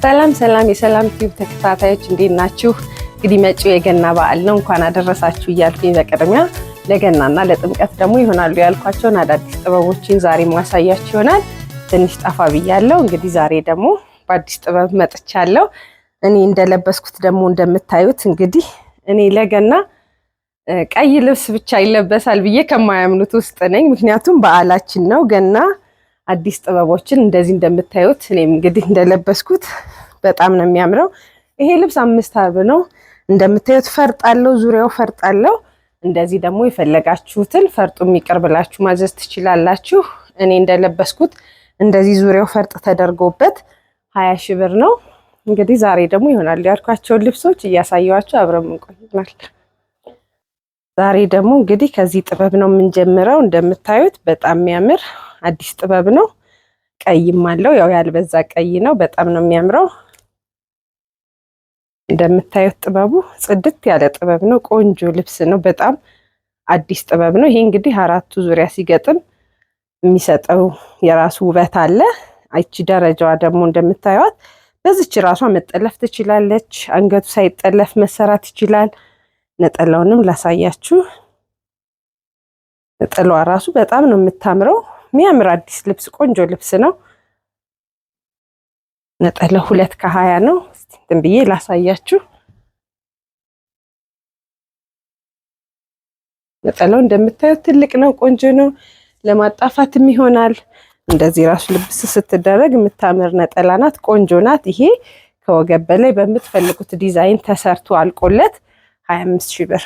ሰላም ሰላም የሰላም ቲዩብ ተከታታዮች እንዴት ናችሁ? እንግዲህ መጪው የገና በዓል ነው። እንኳን አደረሳችሁ እያልኩኝ በቅድሚያ ለገናና ለጥምቀት ደግሞ ይሆናሉ ያልኳቸውን አዳዲስ ጥበቦችን ዛሬ ማሳያችሁ ይሆናል። ትንሽ ጠፋ ብያለሁ። እንግዲህ ዛሬ ደግሞ በአዲስ ጥበብ መጥቻለሁ። እኔ እንደለበስኩት ደግሞ እንደምታዩት እንግዲህ እኔ ለገና ቀይ ልብስ ብቻ ይለበሳል ብዬ ከማያምኑት ውስጥ ነኝ። ምክንያቱም በዓላችን ነው ገና። አዲስ ጥበቦችን እንደዚህ እንደምታዩት እኔም እንግዲህ እንደለበስኩት በጣም ነው የሚያምረው። ይሄ ልብስ 5 አርብ ነው እንደምታዩት፣ ፈርጥ አለው፣ ዙሪያው ፈርጥ አለው። እንደዚህ ደግሞ የፈለጋችሁትን ፈርጡ የሚቀር ብላችሁ ማዘዝ ትችላላችሁ። እኔ እንደለበስኩት እንደዚህ ዙሪያው ፈርጥ ተደርጎበት 20 ሺህ ብር ነው። እንግዲህ ዛሬ ደግሞ ይሆናሉ ያልኳቸውን ልብሶች እያሳየኋችሁ አብረን እንቆያለን። ዛሬ ደግሞ እንግዲህ ከዚህ ጥበብ ነው የምንጀምረው። እንደምታዩት በጣም የሚያምር አዲስ ጥበብ ነው። ቀይም አለው፣ ያው ያልበዛ ቀይ ነው። በጣም ነው የሚያምረው። እንደምታዩት ጥበቡ ጽድት ያለ ጥበብ ነው። ቆንጆ ልብስ ነው። በጣም አዲስ ጥበብ ነው። ይሄ እንግዲህ አራቱ ዙሪያ ሲገጥም የሚሰጠው የራሱ ውበት አለ። አይቺ ደረጃዋ ደግሞ እንደምታዩት በዚች ራሷ መጠለፍ ትችላለች። አንገቱ ሳይጠለፍ መሰራት ይችላል። ነጠላውንም ላሳያችሁ። ነጠላዋ ራሱ በጣም ነው የምታምረው። የሚያምር አዲስ ልብስ፣ ቆንጆ ልብስ ነው። ነጠላው 2 ከ20 ነው። እስቲ እንትን ብዬ ላሳያችሁ። ነጠላው እንደምታዩት ትልቅ ነው፣ ቆንጆ ነው። ለማጣፋትም ይሆናል። እንደዚህ ራሱ ልብስ ስትደረግ የምታምር ነጠላ ናት፣ ቆንጆ ናት። ይሄ ከወገብ በላይ በምትፈልጉት ዲዛይን ተሰርቶ አልቆለት 25 ሺህ ብር።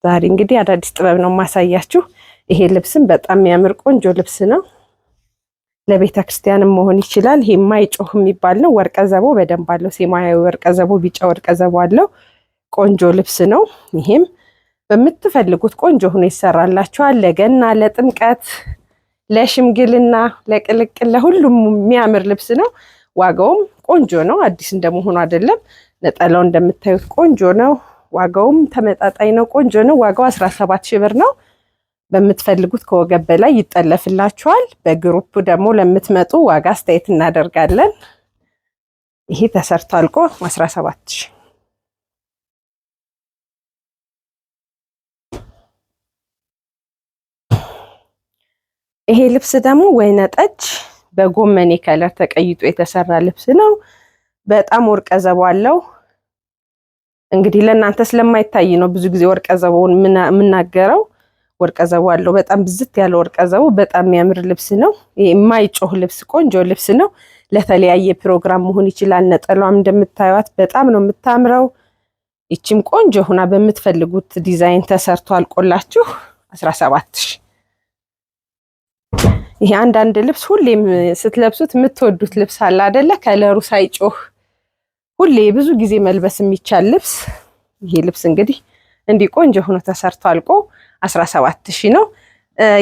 ዛሬ እንግዲህ አዳዲስ ጥበብ ነው ማሳያችሁ። ይሄ ልብስም በጣም የሚያምር ቆንጆ ልብስ ነው። ለቤተ ክርስቲያንም መሆን ይችላል። ይሄ ማይጮህ የሚባል ነው። ወርቀ ዘቦ በደንብ አለው። ሰማያዊ ወርቀ ዘቦ፣ ቢጫ ወርቀ ዘቦ አለው። ቆንጆ ልብስ ነው። ይሄም በምትፈልጉት ቆንጆ ሆኖ ይሰራላችኋል። ለገና፣ ለጥምቀት፣ ለሽምግልና፣ ለቅልቅል፣ ለሁሉም የሚያምር ልብስ ነው። ዋጋውም ቆንጆ ነው። አዲስ እንደመሆኑ አይደለም። ነጠላው እንደምታዩት ቆንጆ ነው። ዋጋውም ተመጣጣኝ ነው። ቆንጆ ነው። ዋጋው 17 ሺህ ብር ነው። በምትፈልጉት ከወገብ በላይ ይጠለፍላችኋል። በግሩፕ ደግሞ ለምትመጡ ዋጋ አስተያየት እናደርጋለን። ይሄ ተሰርቶ አልቆ 17 ሺህ። ይሄ ልብስ ደግሞ ወይነ ጠጅ በጎመኔ ከለር ተቀይጦ የተሰራ ልብስ ነው። በጣም ወርቀ ዘቦ አለው። እንግዲህ ለእናንተ ስለማይታይ ነው ብዙ ጊዜ ወርቀ ዘቦውን የምናገረው። ወርቀ ዘቦ አለው። በጣም ብዝት ያለ ወርቀ ዘቦ፣ በጣም የሚያምር ልብስ ነው። የማይጮህ ልብስ፣ ቆንጆ ልብስ ነው። ለተለያየ ፕሮግራም መሆን ይችላል። ነጠላዋም እንደምታዩት በጣም ነው የምታምረው። ይቺም ቆንጆ ሆና በምትፈልጉት ዲዛይን ተሰርቶ አልቆላችሁ 17 ሺህ። ይሄ አንዳንድ ልብስ ሁሌም ስትለብሱት የምትወዱት ልብስ አለ አይደለ? ከለሩ ሳይጮህ ሁሌ ብዙ ጊዜ መልበስ የሚቻል ልብስ። ይሄ ልብስ እንግዲህ እንዲህ ቆንጆ ሆኖ ተሰርቶ አልቆ 17 ሺህ ነው።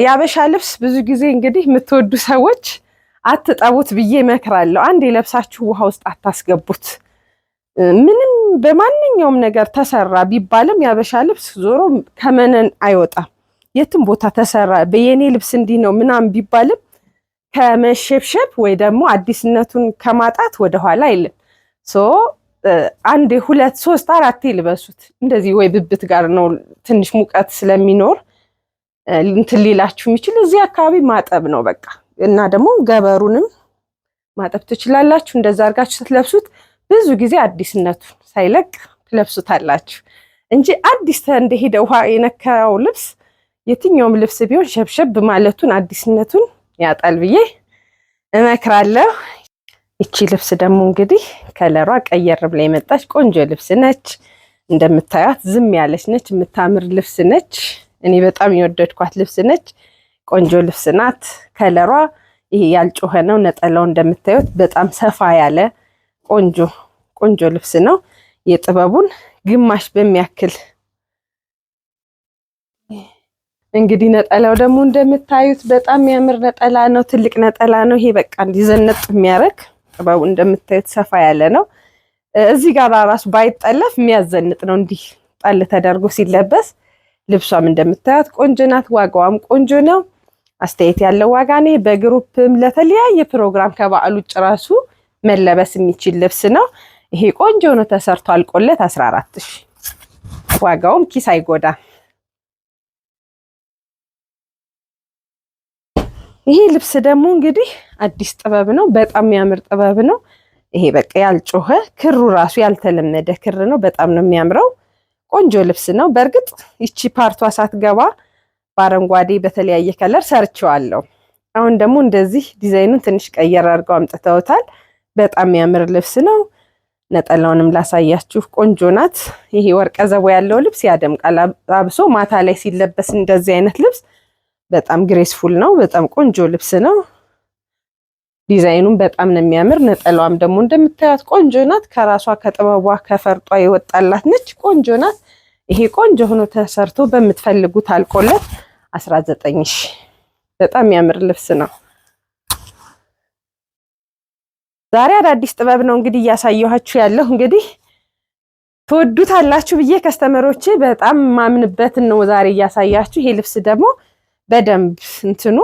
የአበሻ ልብስ ብዙ ጊዜ እንግዲህ የምትወዱ ሰዎች አትጠቡት ብዬ እመክራለሁ። አንድ የለብሳችሁ ውሃ ውስጥ አታስገቡት። ምንም በማንኛውም ነገር ተሰራ ቢባልም የአበሻ ልብስ ዞሮ ከመነን አይወጣም። የትም ቦታ ተሰራ በየኔ ልብስ እንዲህ ነው ምናምን ቢባልም ከመሸብሸብ ወይ ደግሞ አዲስነቱን ከማጣት ወደኋላ አይልም። አንድ 2 3 4 ልበሱት። እንደዚህ ወይ ብብት ጋር ነው ትንሽ ሙቀት ስለሚኖር እንትን ሊላችሁ የሚችል እዚህ አካባቢ ማጠብ ነው በቃ። እና ደግሞ ገበሩንም ማጠብ ትችላላችሁ። እንደዛ አድርጋችሁ ስትለብሱት ብዙ ጊዜ አዲስነቱን ሳይለቅ ትለብሱታላችሁ እንጂ አዲስ እንደሄደ ውሃ የነካው ልብስ የትኛውም ልብስ ቢሆን ሸብሸብ ማለቱን አዲስነቱን ያጣል ብዬ እመክራለሁ። ይቺ ልብስ ደግሞ እንግዲህ ከለሯ ቀየር ብላ የመጣች ቆንጆ ልብስ ነች። እንደምታዩት ዝም ያለች ነች። የምታምር ልብስ ነች። እኔ በጣም የወደድኳት ልብስ ነች። ቆንጆ ልብስ ናት። ከለሯ ይሄ ያልጮኸ ነው። ነጠላው እንደምታዩት በጣም ሰፋ ያለ ቆንጆ ልብስ ነው። የጥበቡን ግማሽ በሚያክል እንግዲህ ነጠላው ደግሞ እንደምታዩት በጣም የሚያምር ነጠላ ነው። ትልቅ ነጠላ ነው። ይሄ በቃ እንዲዘነጥ የሚያደርግ ጥበቡ እንደምታዩት ሰፋ ያለ ነው። እዚህ ጋር ራሱ ባይጠለፍ የሚያዘንጥ ነው። እንዲህ ጣል ተደርጎ ሲለበስ ልብሷም እንደምታዩት ቆንጆ ናት። ዋጋዋም ቆንጆ ነው። አስተያየት ያለው ዋጋ ነው። በግሩፕም ለተለያየ ፕሮግራም ከበዓሉ ውጭ ራሱ መለበስ የሚችል ልብስ ነው። ይሄ ቆንጆ ነው ተሰርቶ አልቆለት 14000 ዋጋውም ኪስ አይጎዳም። ይሄ ልብስ ደግሞ እንግዲህ አዲስ ጥበብ ነው። በጣም የሚያምር ጥበብ ነው። ይሄ በቃ ያልጮኸ ክሩ ራሱ ያልተለመደ ክር ነው። በጣም ነው የሚያምረው። ቆንጆ ልብስ ነው። በእርግጥ ይቺ ፓርቷ ሳትገባ በአረንጓዴ በተለያየ ከለር ሰርቼዋለሁ። አሁን ደግሞ እንደዚህ ዲዛይኑን ትንሽ ቀየር አድርገው አምጥተውታል። በጣም የሚያምር ልብስ ነው። ነጠላውንም ላሳያችሁ። ቆንጆ ናት። ይሄ ወርቀ ዘቦ ያለው ልብስ ያደምቃል። አብሶ ማታ ላይ ሲለበስ እንደዚህ አይነት ልብስ በጣም ግሬስፉል ነው። በጣም ቆንጆ ልብስ ነው። ዲዛይኑም በጣም ነው የሚያምር። ነጠላዋም ደግሞ እንደምታዩት ቆንጆ ናት። ከራሷ ከጥበቧ ከፈርጧ የወጣላት ነች። ቆንጆ ናት። ይሄ ቆንጆ ሆኖ ተሰርቶ በምትፈልጉት አልቆለት 19000 በጣም የሚያምር ልብስ ነው። ዛሬ አዳዲስ ጥበብ ነው እንግዲህ እያሳየኋችሁ ያለው። እንግዲህ ትወዱታላችሁ ብዬ ከስተመሮቼ በጣም ማምንበትን ነው ዛሬ እያሳያችሁ። ይሄ ልብስ ደግሞ በደንብ እንትኑ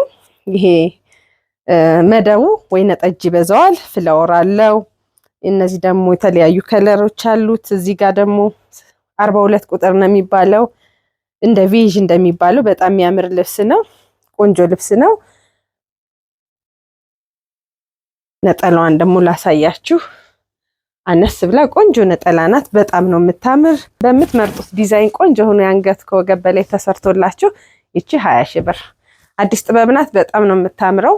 ይሄ መደቡ ወይነ ጠጅ ይበዛዋል። ፍላወር አለው። እነዚህ ደግሞ የተለያዩ ከለሮች አሉት። እዚህ ጋር ደግሞ 42 ቁጥር ነው የሚባለው። እንደ ቬዥ እንደሚባለው በጣም የሚያምር ልብስ ነው። ቆንጆ ልብስ ነው። ነጠላዋን ደግሞ ላሳያችሁ። አነስ ብላ ቆንጆ ነጠላ ናት። በጣም ነው የምታምር። በምትመርጡት ዲዛይን ቆንጆ ሆኖ ያንገት ከወገብ በላይ ተሰርቶላችሁ ይቺ 20000 ብር አዲስ ጥበብ ናት። በጣም ነው የምታምረው።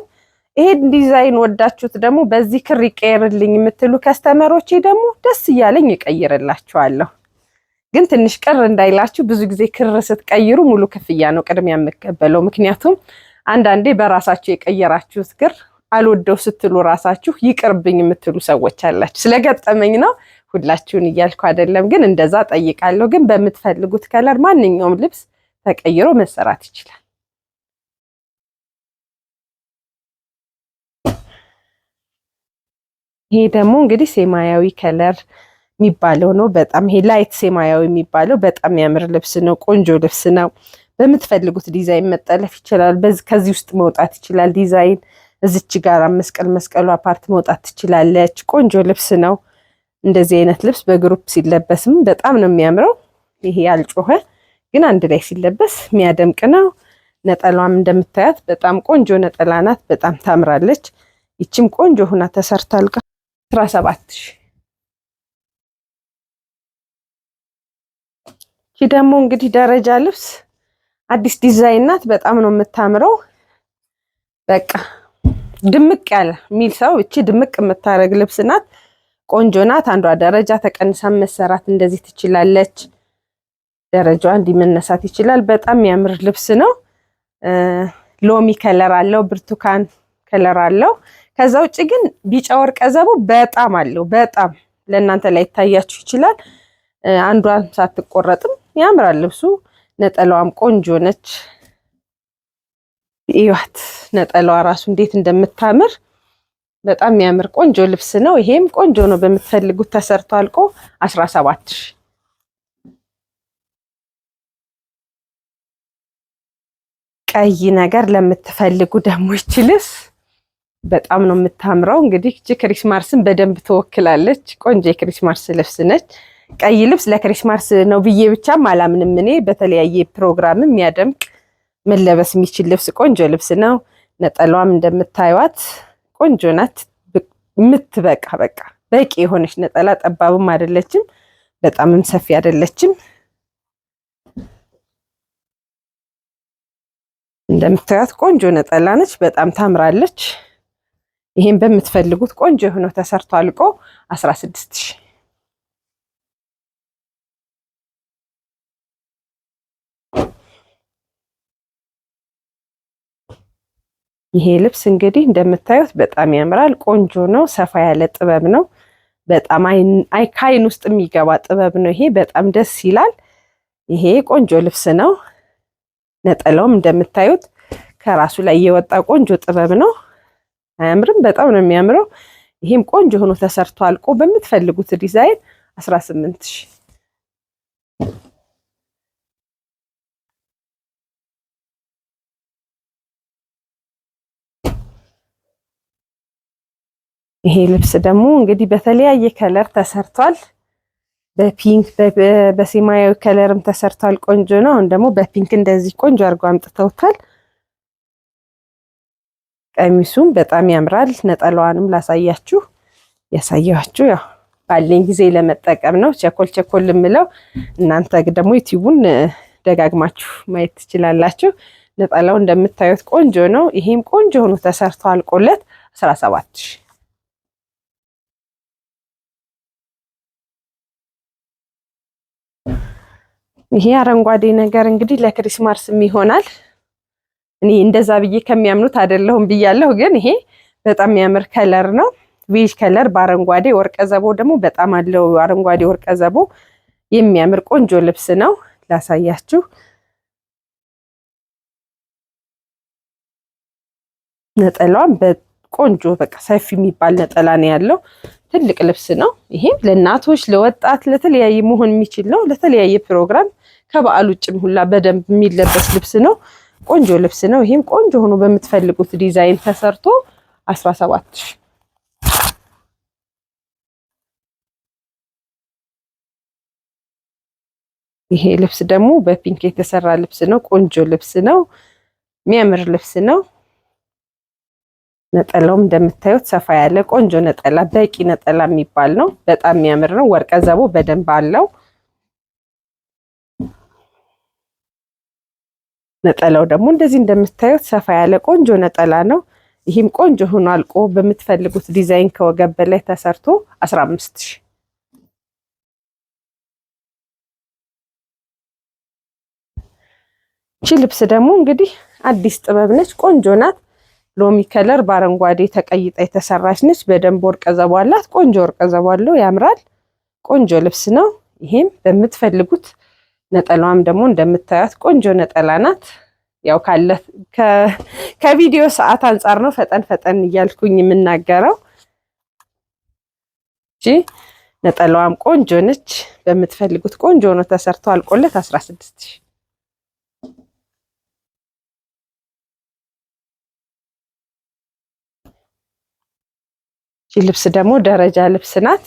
ይሄን ዲዛይን ወዳችሁት ደግሞ በዚህ ክር ይቀየርልኝ የምትሉ ከስተመሮቼ ደግሞ ደስ እያለኝ ይቀይርላችኋለሁ። ግን ትንሽ ቅር እንዳይላችሁ ብዙ ጊዜ ክር ስትቀይሩ ሙሉ ክፍያ ነው ቅድሚያ የምትቀበለው። ምክንያቱም አንዳንዴ በራሳችሁ የቀየራችሁት ክር አልወደው ስትሉ ራሳችሁ ይቅርብኝ የምትሉ ሰዎች አላችሁ። ስለገጠመኝ ነው፣ ሁላችሁን እያልኩ አይደለም። ግን እንደዛ ጠይቃለሁ። ግን በምትፈልጉት ከለር ማንኛውም ልብስ ተቀይሮ መሰራት ይችላል። ይሄ ደግሞ እንግዲህ ሰማያዊ ከለር የሚባለው ነው። በጣም ይሄ ላይት ሰማያዊ የሚባለው በጣም የሚያምር ልብስ ነው። ቆንጆ ልብስ ነው። በምትፈልጉት ዲዛይን መጠለፍ ይችላል። ከዚህ ውስጥ መውጣት ይችላል ዲዛይን። እዚች ጋር መስቀሏ ፓርት መውጣት ትችላለች። ቆንጆ ልብስ ነው። እንደዚህ አይነት ልብስ በግሩፕ ሲለበስም በጣም ነው የሚያምረው። ይሄ ያልጮኸ ግን አንድ ላይ ሲለበስ የሚያደምቅ ነው። ነጠላዋም እንደምታያት በጣም ቆንጆ ነጠላ ናት። በጣም ታምራለች። ይችም ቆንጆ ሆና ተሰርታ አልቃ 17000። ይህ ደግሞ እንግዲህ ደረጃ ልብስ አዲስ ዲዛይን ናት። በጣም ነው የምታምረው። በቃ ድምቅ ያለ ሚል ሰው እቺ ድምቅ የምታረግ ልብስ ናት። ቆንጆ ናት። አንዷ ደረጃ ተቀንሳ መሰራት እንደዚህ ትችላለች። ደረጃዋ እንዲመነሳት ይችላል። በጣም የሚያምር ልብስ ነው። ሎሚ ከለር አለው፣ ብርቱካን ከለር አለው። ከዛ ውጭ ግን ቢጫ ወርቀ ዘቦ በጣም አለው። በጣም ለእናንተ ላይ ይታያችሁ ይችላል። አንዷን ሳትቆረጥም ያምራል ልብሱ። ነጠላዋም ቆንጆ ነች። ይዋት ነጠላዋ ራሱ እንዴት እንደምታምር በጣም የሚያምር ቆንጆ ልብስ ነው። ይሄም ቆንጆ ነው። በምትፈልጉት ተሰርቶ አልቆ 17000። ቀይ ነገር ለምትፈልጉ ደግሞ ይችልስ በጣም ነው የምታምረው። እንግዲህ እቺ ክሪስማስን በደንብ ትወክላለች። ቆንጆ የክሪስማስ ልብስ ነች። ቀይ ልብስ ለክሪስማስ ነው ብዬ ብቻም አላምንም እኔ። በተለያየ ፕሮግራም የሚያደምቅ መለበስ የሚችል ልብስ ቆንጆ ልብስ ነው። ነጠላዋም እንደምታዩት ቆንጆ ናት። የምትበቃ በቂ የሆነች ነጠላ፣ ጠባብም አይደለችም፣ በጣምም ሰፊ አይደለችም። እንደምታዩት ቆንጆ ነጠላ ነች። በጣም ታምራለች። ይሄን በምትፈልጉት ቆንጆ ሆኖ ተሰርቶ አልቆ 16000። ይሄ ልብስ እንግዲህ እንደምታዩት በጣም ያምራል። ቆንጆ ነው። ሰፋ ያለ ጥበብ ነው። በጣም ከአይን ውስጥ የሚገባ ጥበብ ነው። ይሄ በጣም ደስ ይላል። ይሄ ቆንጆ ልብስ ነው። ነጠላውም እንደምታዩት ከራሱ ላይ የወጣ ቆንጆ ጥበብ ነው። አያምርም? በጣም ነው የሚያምረው። ይሄም ቆንጆ ሆኖ ተሰርቶ አልቆ በምትፈልጉት ዲዛይን 18000። ይሄ ልብስ ደግሞ እንግዲህ በተለያየ ከለር ተሰርቷል። በፒንክ በሰማያዊ ከለርም ተሰርቷል። ቆንጆ ነው። አሁን ደግሞ በፒንክ እንደዚህ ቆንጆ አድርገው አምጥተውታል። ቀሚሱም በጣም ያምራል። ነጠላዋንም ላሳያችሁ ያሳያችሁ ያው ባለኝ ጊዜ ለመጠቀም ነው ቸኮል ቸኮል የምለው። እናንተ ደግሞ ዩቲዩቡን ደጋግማችሁ ማየት ትችላላችሁ። ነጠላው እንደምታዩት ቆንጆ ነው። ይሄም ቆንጆ ሆኖ ተሰርቶ አልቆለት 17 ሺህ። ይሄ አረንጓዴ ነገር እንግዲህ ለክሪስማስም ይሆናል። እኔ እንደዛ ብዬ ከሚያምኑት አይደለሁም ብያለሁ፣ ግን ይሄ በጣም የሚያምር ከለር ነው። ቬጅ ከለር በአረንጓዴ ወርቀ ዘቦ ደግሞ በጣም አለው። አረንጓዴ ወርቀ ዘቦ የሚያምር ቆንጆ ልብስ ነው። ላሳያችሁ። ነጠላዋም በቆንጆ በቃ ሰፊ የሚባል ነጠላ ነው ያለው። ትልቅ ልብስ ነው። ይሄም ለእናቶች ለወጣት ለተለያየ መሆን የሚችል ነው። ለተለያየ ፕሮግራም ከበዓል ውጭም ሁላ በደንብ የሚለበስ ልብስ ነው። ቆንጆ ልብስ ነው። ይሄም ቆንጆ ሆኖ በምትፈልጉት ዲዛይን ተሰርቶ 17 ሺህ። ይሄ ልብስ ደግሞ በፒንክ የተሰራ ልብስ ነው። ቆንጆ ልብስ ነው። የሚያምር ልብስ ነው። ነጠላውም እንደምታዩት ሰፋ ያለ ቆንጆ ነጠላ፣ በቂ ነጠላ የሚባል ነው። በጣም የሚያምር ነው። ወርቀ ዘቦ በደንብ አለው። ነጠላው ደግሞ እንደዚህ እንደምታዩት ሰፋ ያለ ቆንጆ ነጠላ ነው። ይህም ቆንጆ ሆኖ አልቆ በምትፈልጉት ዲዛይን ከወገብ በላይ ተሰርቶ 15 ሺህ። ይቺ ልብስ ደግሞ እንግዲህ አዲስ ጥበብ ነች። ቆንጆ ናት። ሎሚ ከለር በአረንጓዴ ተቀይጣ የተሰራች ነች። በደንብ ወርቀ ዘቦ አላት። ቆንጆ ወርቀ ዘቦ አለው። ያምራል። ቆንጆ ልብስ ነው። ይሄም በምትፈልጉት ነጠላዋም ደግሞ እንደምታዩት ቆንጆ ነጠላ ናት። ያው ካለ ከቪዲዮ ሰዓት አንጻር ነው ፈጠን ፈጠን እያልኩኝ የምናገረው። እሺ ነጠላዋም ቆንጆ ነች። በምትፈልጉት ቆንጆ ነው ተሰርቶ አልቆለት 16 ሺህ። ይህ ልብስ ደግሞ ደረጃ ልብስ ናት።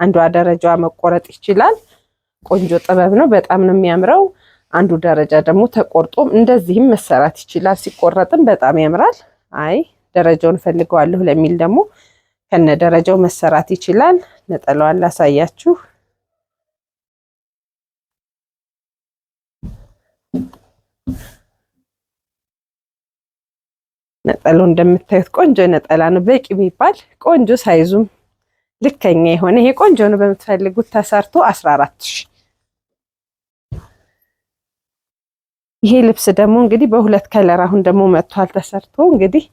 አንዷ ደረጃዋ መቆረጥ ይችላል። ቆንጆ ጥበብ ነው። በጣም ነው የሚያምረው። አንዱ ደረጃ ደግሞ ተቆርጦም እንደዚህም መሰራት ይችላል። ሲቆረጥም በጣም ያምራል። አይ ደረጃውን ፈልገዋለሁ ለሚል ደግሞ ከነ ደረጃው መሰራት ይችላል። ነጠላዋን ላሳያችሁ። ነጠላው እንደምታዩት ቆንጆ ነጠላ ነው። በቂ የሚባል ቆንጆ ሳይዙም ልከኛ የሆነ ይሄ ቆንጆ ነው። በምትፈልጉት ተሰርቶ 14 ሺህ። ይሄ ልብስ ደግሞ እንግዲህ በሁለት ከለር አሁን ደግሞ መጥቷል ተሰርቶ። እንግዲህ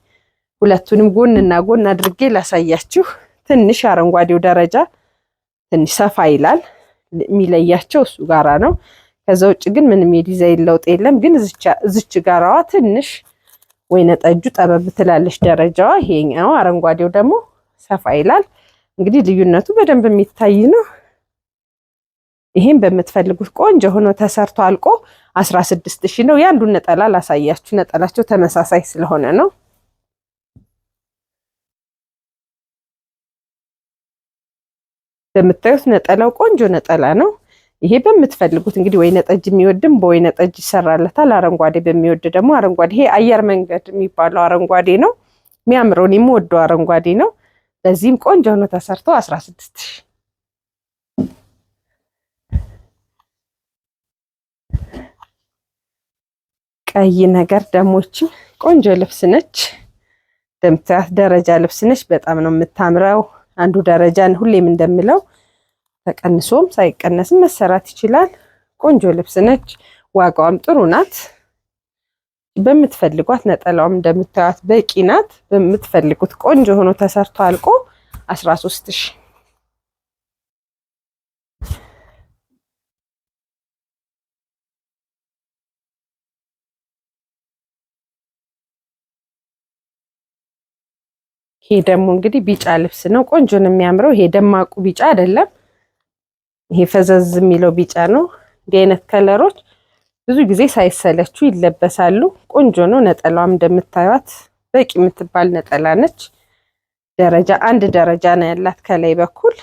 ሁለቱንም ጎን እና ጎን አድርጌ ላሳያችሁ። ትንሽ አረንጓዴው ደረጃ ትንሽ ሰፋ ይላል። የሚለያቸው እሱ ጋራ ነው። ከዛ ውጭ ግን ምንም የዲዛይን ለውጥ የለም። ግን እዚች ጋራዋ ትንሽ ወይነ ጠጁ ጠበብ ትላለች ደረጃዋ። ይሄኛው አረንጓዴው ደግሞ ሰፋ ይላል። እንግዲህ ልዩነቱ በደንብ የሚታይ ነው። ይሄን በምትፈልጉት ቆንጆ ሆኖ ተሰርቶ አልቆ 16 ሺህ ነው። ያንዱን ነጠላ ላሳያችሁ። ነጠላቸው ተመሳሳይ ስለሆነ ነው። በምታዩት ነጠላው ቆንጆ ነጠላ ነው። ይሄ በምትፈልጉት እንግዲህ ወይነ ጠጅ የሚወድም በወይነ ጠጅ ይሰራለታል። አረንጓዴ በሚወድ ደግሞ አረንጓዴ። ይሄ አየር መንገድ የሚባለው አረንጓዴ ነው። የሚያምረው እኔ የምወደው አረንጓዴ ነው። በዚህም ቆንጆ ሆኖ ተሰርቶ 16 ሺህ። ቀይ ነገር ደሞች ቆንጆ ልብስ ነች። እንደምታዩት ደረጃ ልብስ ነች። በጣም ነው የምታምረው። አንዱ ደረጃን ሁሌም እንደምለው ተቀንሶም ሳይቀነስም መሰራት ይችላል። ቆንጆ ልብስ ነች። ዋጋዋም ጥሩ ናት። በምትፈልጓት ነጠላውም እንደምታዩት በቂ ናት። በምትፈልጉት ቆንጆ ሆኖ ተሰርቶ አልቆ 13 ሺህ። ይሄ ደግሞ እንግዲህ ቢጫ ልብስ ነው። ቆንጆ ነው የሚያምረው። ይሄ ደማቁ ቢጫ አይደለም። ይሄ ፈዘዝ የሚለው ቢጫ ነው። እንዲህ አይነት ከለሮች ብዙ ጊዜ ሳይሰለቹ ይለበሳሉ። ቆንጆ ነው። ነጠላዋም እንደምታዩት በቂ የምትባል ነጠላ ነች። ደረጃ አንድ ደረጃ ነው ያላት ከላይ በኩል።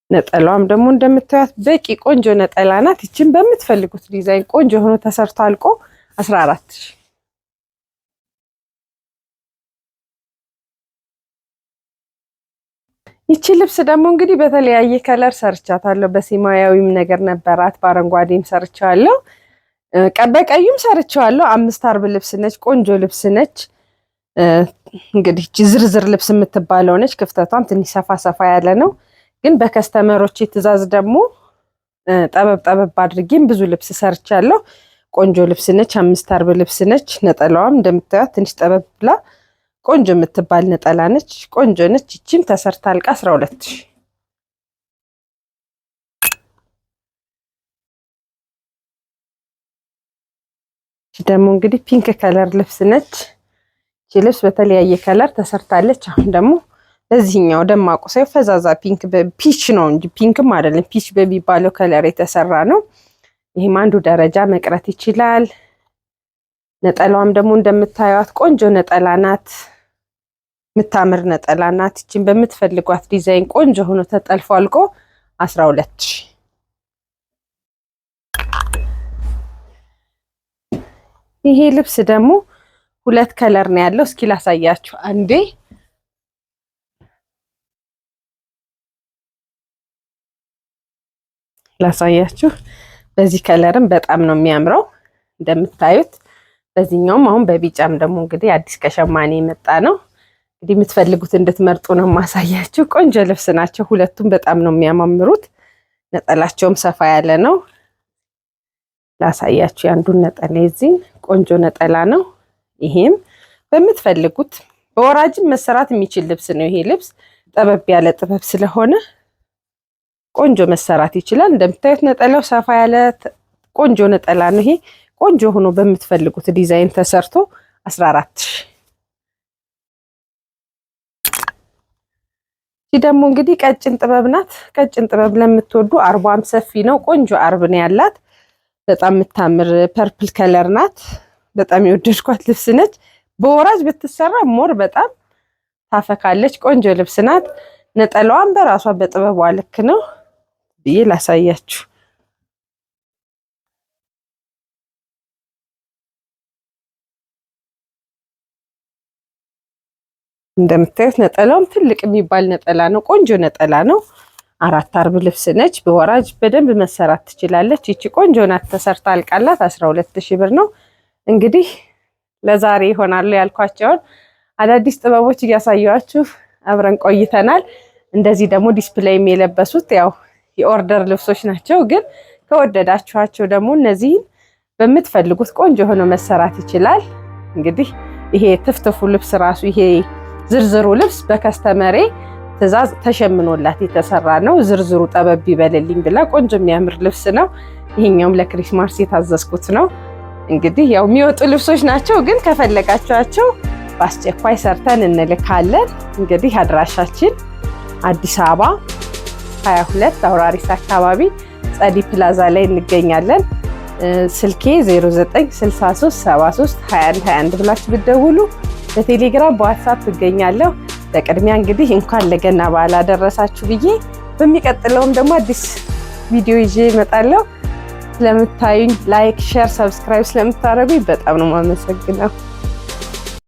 ነጠላዋም ደግሞ እንደምታዩት በቂ ቆንጆ ነጠላ ናት። ይችን በምትፈልጉት ዲዛይን ቆንጆ ሆኖ ተሰርቶ አልቆ 14000። ይቺ ልብስ ደግሞ እንግዲህ በተለያየ ከለር ሰርቻታለሁ። በሰማያዊም ነገር ነበራት፣ በአረንጓዴም ሰርቻለሁ፣ በቀዩም ሰርቻለሁ። 5 አርብ ልብስ ነች፣ ቆንጆ ልብስ ነች። እንግዲህ ዝርዝር ልብስ የምትባለው ነች። ክፍተቷም ትንሽ ሰፋ ሰፋ ያለ ነው። ግን በከስተመሮች ትዕዛዝ ደግሞ ጠበብ ጠበብ አድርጌም ብዙ ልብስ ሰርቻለሁ። ቆንጆ ልብስ ነች። 5 አርብ ልብስ ነች። ነጠላዋም እንደምታዩት ትንሽ ጠበብ ብላ ቆንጆ የምትባል ነጠላ ነች። ቆንጆ ነች። ይቺም ተሰርታ አልቃ 12000። ደግሞ እንግዲህ ፒንክ ከለር ልብስ ነች። ይቺ ልብስ በተለያየ ከለር ተሰርታለች። አሁን ደግሞ በዚህኛው ደማቁ ሳይሆን ፈዛዛ ፒንክ ፒች ነው እንጂ ፒንክም አይደለም፣ ፒች በሚባለው ከለር የተሰራ ነው። ይሄም አንዱ ደረጃ መቅረት ይችላል። ነጠላዋም ደግሞ እንደምታዩት ቆንጆ ነጠላ ናት። የምታምር ነጠላ ናት። ይችን በምትፈልጓት ዲዛይን ቆንጆ ሆኖ ተጠልፎ አልቆ 12000። ይሄ ልብስ ደግሞ 2 ከለር ነው ያለው። እስኪ ላሳያችሁ አንዴ። ላሳያችሁ። በዚህ ከለርም በጣም ነው የሚያምረው እንደምታዩት። በዚህኛውም አሁን በቢጫም ደግሞ እንግዲህ አዲስ ከሸማኔ የመጣ ነው። እንግዲህ የምትፈልጉት እንድትመርጡ ነው ማሳያችሁ። ቆንጆ ልብስ ናቸው ሁለቱም፣ በጣም ነው የሚያማምሩት። ነጠላቸውም ሰፋ ያለ ነው። ላሳያችሁ አንዱን ነጠላ። የዚህን ቆንጆ ነጠላ ነው። ይሄም በምትፈልጉት በወራጅም መሰራት የሚችል ልብስ ነው። ይሄ ልብስ ጠበብ ያለ ጥበብ ስለሆነ ቆንጆ መሰራት ይችላል። እንደምታዩት ነጠላው ሰፋ ያለ ቆንጆ ነጠላ ነው። ይሄ ቆንጆ ሆኖ በምትፈልጉት ዲዛይን ተሰርቶ 14000። ይህ ደግሞ እንግዲህ ቀጭን ጥበብ ናት። ቀጭን ጥበብ ለምትወዱ አርቧም ሰፊ ነው። ቆንጆ አርብ ነው ያላት። በጣም የምታምር ፐርፕል ከለር ናት። በጣም የወደድኳት ልብስ ነች። በወራጅ ብትሰራ ሞር በጣም ታፈካለች። ቆንጆ ልብስ ናት። ነጠላዋን በራሷ በጥበቧ ልክ ነው ብዬ ላሳያችሁ። እንደምታዩት ነጠላውም ትልቅ የሚባል ነጠላ ነው። ቆንጆ ነጠላ ነው። 4 አርብ ልብስ ነች። በወራጅ በደንብ መሰራት ትችላለች። ይቺ ቆንጆ ናት። ተሰርታ አልቃላት 12000 ብር ነው። እንግዲህ ለዛሬ ይሆናሉ ያልኳቸውን አዳዲስ ጥበቦች እያሳየኋችሁ አብረን ቆይተናል። እንደዚህ ደግሞ ዲስፕሌይም የለበሱት ያው የኦርደር ልብሶች ናቸው። ግን ከወደዳችኋቸው ደግሞ እነዚህን በምትፈልጉት ቆንጆ ሆኖ መሰራት ይችላል። እንግዲህ ይሄ ትፍትፉ ልብስ ራሱ ይሄ ዝርዝሩ ልብስ በከስተመሬ ትዕዛዝ ተሸምኖላት የተሰራ ነው። ዝርዝሩ ጠበብ ይበልልኝ ብላ ቆንጆ የሚያምር ልብስ ነው። ይሄኛውም ለክሪስማስ የታዘዝኩት ነው። እንግዲህ ያው የሚወጡ ልብሶች ናቸው። ግን ከፈለጋችኋቸው በአስቸኳይ ሰርተን እንልካለን። እንግዲህ አድራሻችን አዲስ አበባ 22 አውራሪስ አካባቢ ጸዲ ፕላዛ ላይ እንገኛለን። ስልኬ 0963732121 ብላችሁ ብትደውሉ በቴሌግራም በዋትስአፕ እገኛለሁ። በቅድሚያ እንግዲህ እንኳን ለገና በዓል አደረሳችሁ ብዬ በሚቀጥለውም ደግሞ አዲስ ቪዲዮ ይዤ እመጣለሁ። ስለምታዩኝ ላይክ፣ ሼር፣ ሰብስክራይብ ስለምታደርጉኝ በጣም ነው የማመሰግነው።